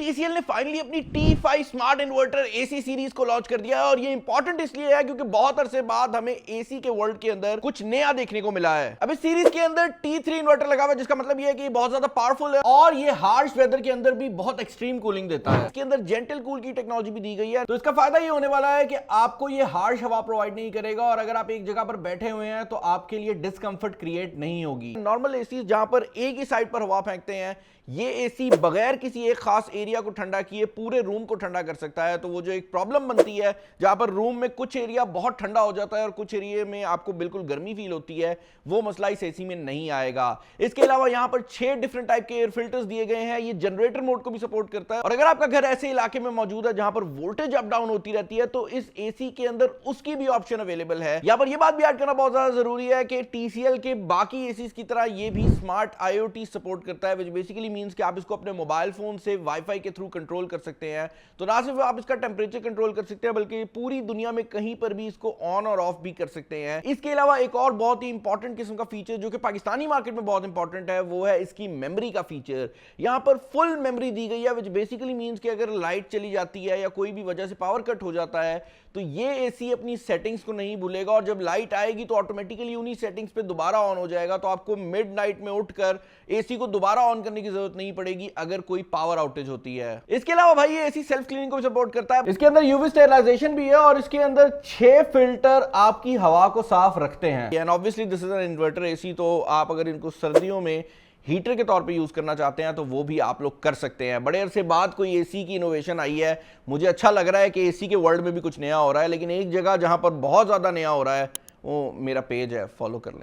TCL ने finally अपनी T5 smart inverter AC series को लॉन्च कर दिया है और ये इंपॉर्टेंट इसलिए है क्योंकि बहुत अरसे बाद हमें AC के वर्ल्ड के अंदर कुछ नया देखने को मिला है। अब इस सीरीज के अंदर T3 इन्वर्टर लगा हुआ है, जिसका मतलब ये है कि बहुत ज्यादा पावरफुल है और ये हार्श वेदर के अंदर भी बहुत एक्सट्रीम कूलिंग देता है। इसके अंदर जेंटल कूल की टेक्नोलॉजी भी दी गई है, तो इसका फायदा ये होने वाला है कि आपको ये हार्श हवा प्रोवाइड नहीं करेगा और अगर आप एक जगह पर बैठे हुए हैं तो आपके लिए डिस्कंफर्ट क्रिएट नहीं होगी। नॉर्मल एसी जहां पर एक ही साइड पर हवा फेंकते हैं, ये एसी बगैर किसी एक खास एरिया को ठंडा किए पूरे रूम को ठंडा कर सकता है। तो वो जो एक प्रॉब्लम बनती है जहां पर रूम में कुछ एरिया बहुत ठंडा हो जाता है और कुछ एरिया में आपको बिल्कुल गर्मी फील होती है, वो मसला इस एसी में नहीं आएगा। इसके अलावा यहां पर 6 डिफरेंट टाइप के एयर फिल्टर्स दिए गए हैं। ये जनरेटर मोड को भी सपोर्ट करता है और अगर आपका घर ऐसे इलाके में मौजूद है जहां पर वोल्टेज अप डाउन होती रहती है तो इस एसी के अंदर उसकी भी ऑप्शन अवेलेबल है। यहां पर यह बात भी ऐड करना बहुत ज्यादा जरूरी है कि TCL के बाकी एसीज की तरह ये भी स्मार्ट IoT सपोर्ट करता है, व्हिच बेसिकली मींस कि आप इसको अपने मोबाइल फोन से वाईफाई के थ्रू कंट्रोल कर सकते हैं। तो ना सिर्फ आप इसका टेंपरेचर कंट्रोल कर सकते हैं बल्कि पूरी दुनिया में कहीं पर भी इसको ऑन और ऑफ भी कर सकते हैं। इसके अलावा एक और बहुत ही इंपॉर्टेंट किस्म का फीचर जो कि पाकिस्तानी मार्केट में बहुत इंपॉर्टेंट है, वो है इसकी मेमोरी का फीचर। यहां पर फुल मेमोरी दी गई है, व्हिच बेसिकली मींस कि अगर लाइट चली जाती है या कोई भी वजह से पावर कट हो जाता है तो ये एसी अपनी सेटिंग्स को नहीं भूलेगा और जब लाइट आएगी तो ऑटोमेटिकली उन्हीं सेटिंग्स पे दोबारा ऑन हो जाएगा। तो आपको मिडनाइट में उठकर एसी को दोबारा ऑन करने की जरूरत नहीं पड़ेगी अगर कोई पावर आउटेज होती है। इसके अलावा भाई ये एसी सेल्फ क्लीनिंग को सपोर्ट करता है। इसके अंदर यूवी स्टेरिलाइजेशन भी है और इसके अंदर 6 फिल्टर आपकी हवा को साफ रखते हैं। And obviously this is an inverter AC, तो आप अगर इनको सर्दियों में हीटर के तौर पे यूज करना चाहते हैं तो वो भी आप लोग कर सकते हैं। बड़े अरसे बाद कोई एसी की इनोवेशन आई है, मुझे अच्छा लग रहा है कि एसी के वर्ल्ड में भी कुछ नया हो रहा है। लेकिन एक जगह जहां पर बहुत ज्यादा नया हो रहा है वो मेरा पेज है, फॉलो कर लें।